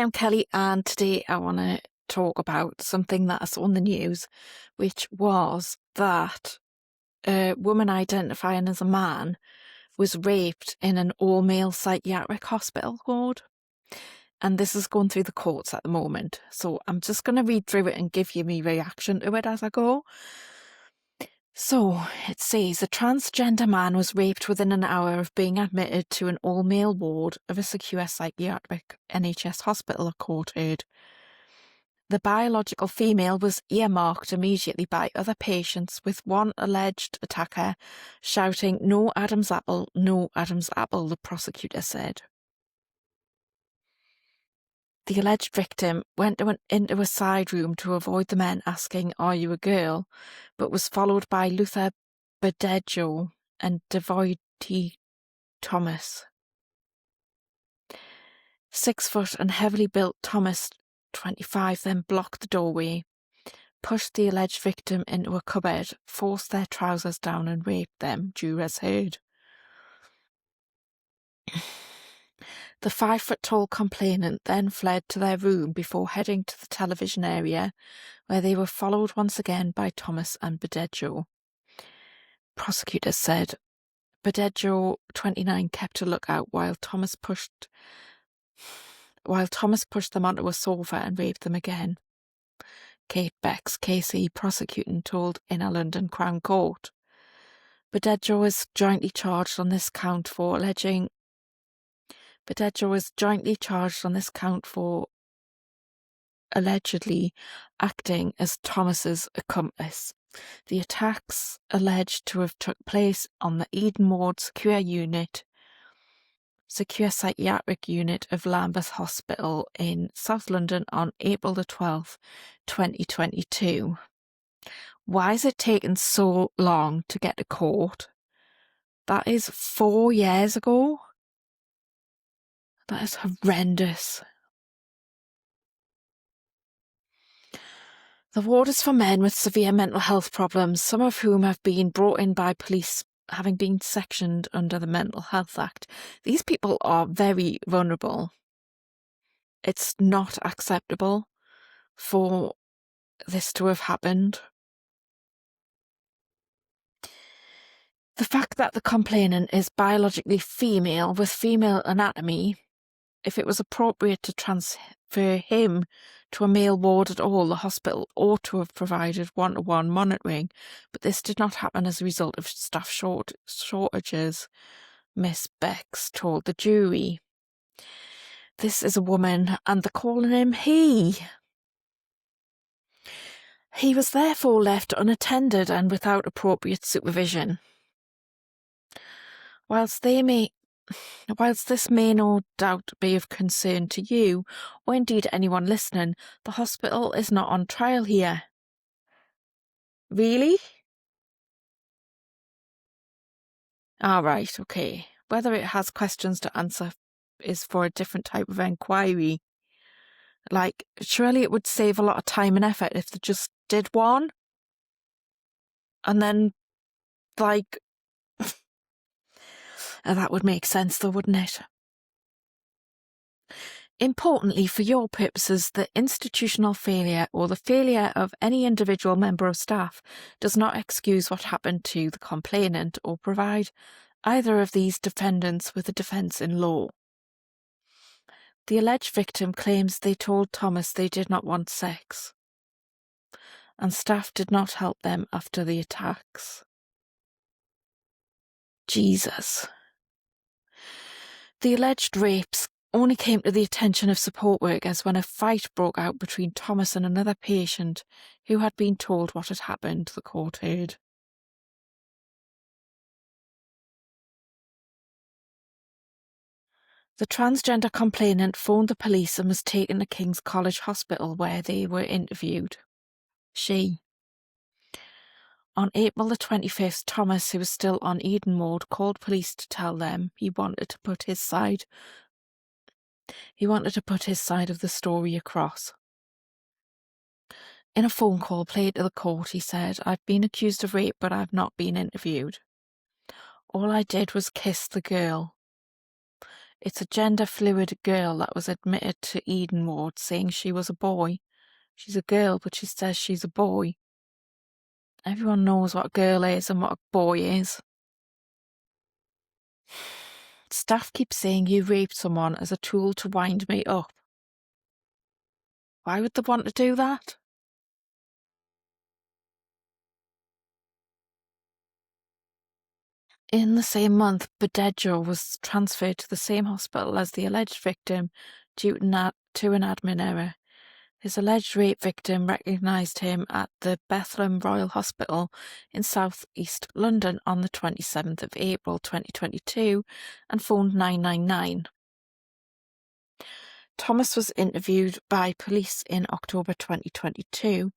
I'm Kelly, and today I want to talk about something that I saw on the news, which was that a woman identifying as a man was raped in an all-male psychiatric hospital ward. And this is going through the courts at the moment. So I'm just going to read through it and give you my reaction to it as I go. So it says a transgender man was raped within an hour of being admitted to an all-male ward of a secure psychiatric NHS hospital, a court heard. The biological female was earmarked immediately by other patients, with one alleged attacker shouting, "No Adam's apple, no Adam's apple," the prosecutor said. The alleged victim went into a side room to avoid the men asking, "Are you a girl?" but was followed by Luther Badejo and Devoity Thomas. 6 foot and heavily built Thomas, 25, then blocked the doorway, pushed the alleged victim into a cupboard, forced their trousers down and raped them, jurors heard. The 5-foot-tall complainant then fled to their room before heading to the television area, where they were followed once again by Thomas and Badejo. Prosecutors said Badejo, 29, kept a lookout while Thomas pushed them onto a sofa and raped them again. Kate Becks, KC, prosecuting, told in a London Crown Court. Badejo is jointly charged on this count for allegedly acting as Thomas's accomplice. The attacks alleged to have took place on the Eden Ward Secure Psychiatric Unit of Lambeth Hospital in South London on April the 12th, 2022. Why is it taking so long to get to court? That is 4 years ago. That is horrendous. The ward is for men with severe mental health problems, some of whom have been brought in by police having been sectioned under the Mental Health Act. These people are very vulnerable. It's not acceptable for this to have happened. The fact that the complainant is biologically female with female anatomy, if it was appropriate to transfer him to a male ward at all, the hospital ought to have provided one-to-one monitoring, but this did not happen as a result of staff shortages, Miss Becks told the jury. This is a woman, and they're calling him he. He was therefore left unattended and without appropriate supervision. Whilst this may no doubt be of concern to you, or indeed anyone listening, the hospital is not on trial here. Really? All right, okay. Whether it has questions to answer is for a different type of inquiry. Like, surely it would save a lot of time and effort if they just did one. And then, like... that would make sense though, wouldn't it? Importantly, for your purposes, the institutional failure or the failure of any individual member of staff does not excuse what happened to the complainant or provide either of these defendants with a defence in law. The alleged victim claims they told Thomas they did not want sex, and staff did not help them after the attacks. Jesus. The alleged rapes only came to the attention of support workers when a fight broke out between Thomas and another patient who had been told what had happened, the court heard. The transgender complainant phoned the police and was taken to King's College Hospital, where they were interviewed. On April the 25th, Thomas, who was still on Eden Ward, called police to tell them he wanted to put his side of the story across. In a phone call played to the court, he said, "I've been accused of rape, but I've not been interviewed. All I did was kiss the girl. It's a gender-fluid girl that was admitted to Eden Ward saying she was a boy. She's a girl, but she says she's a boy. Everyone knows what a girl is and what a boy is. Staff keep saying you raped someone as a tool to wind me up. Why would they want to do that? In the same month, Betrayal was transferred to the same hospital as the alleged victim due to an admin error. His alleged rape victim recognised him at the Bethlehem Royal Hospital in South East London on the 27th of April 2022 and phoned 999. Thomas was interviewed by police in October 2022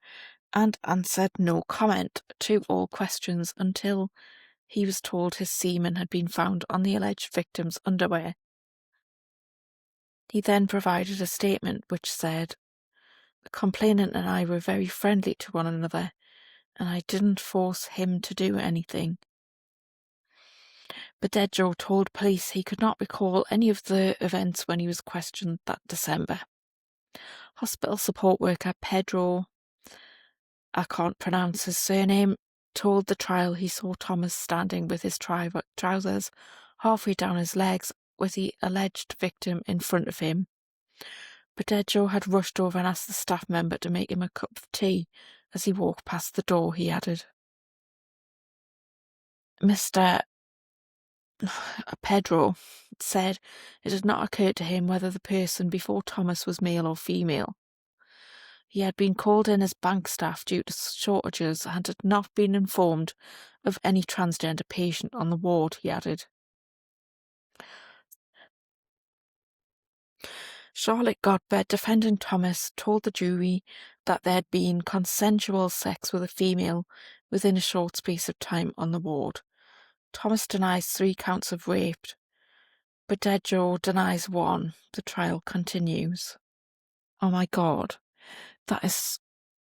and answered no comment to all questions until he was told his semen had been found on the alleged victim's underwear. He then provided a statement which said, "The complainant and I were very friendly to one another, and I didn't force him to do anything." Betrayal told police he could not recall any of the events when he was questioned that December. Hospital support worker Pedro, I can't pronounce his surname, told the trial he saw Thomas standing with his trousers halfway down his legs with the alleged victim in front of him. Betrayal had rushed over and asked the staff member to make him a cup of tea as he walked past the door, he added. Mr. Pedro said it had not occurred to him whether the person before Thomas was male or female. He had been called in as bank staff due to shortages and had not been informed of any transgender patient on the ward, he added. Charlotte Godber, defendant Thomas, told the jury that there had been consensual sex with a female within a short space of time on the ward. Thomas denies 3 counts of rape. Betrayal denies 1. The trial continues. Oh my God, that is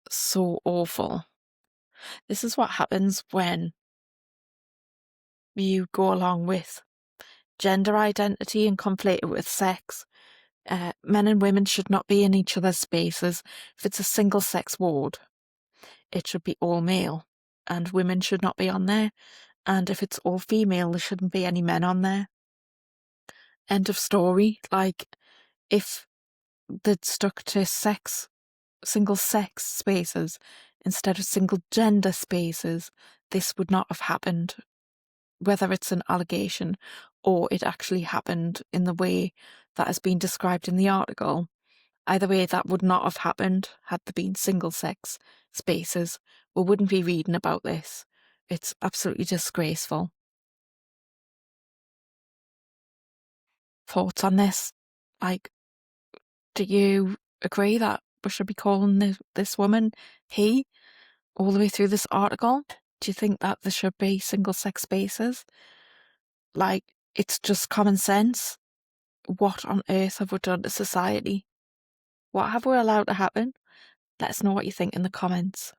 so awful. This is what happens when you go along with gender identity and conflate it with sex. Men and women should not be in each other's spaces. If it's a single-sex ward, it should be all male, and women should not be on there. And if it's all female, there shouldn't be any men on there. End of story. Like, if they'd stuck to single-sex spaces instead of single-gender spaces, this would not have happened. Whether it's an allegation or it actually happened in the way that has been described in the article, either way, that would not have happened had there been single-sex spaces. We wouldn't be reading about this. It's absolutely disgraceful. Thoughts on this? Like, do you agree that we should be calling this woman he all the way through this article? Do you think that there should be single-sex spaces? Like, it's just common sense. What on earth have we done to society? What have we allowed to happen? Let us know what you think in the comments.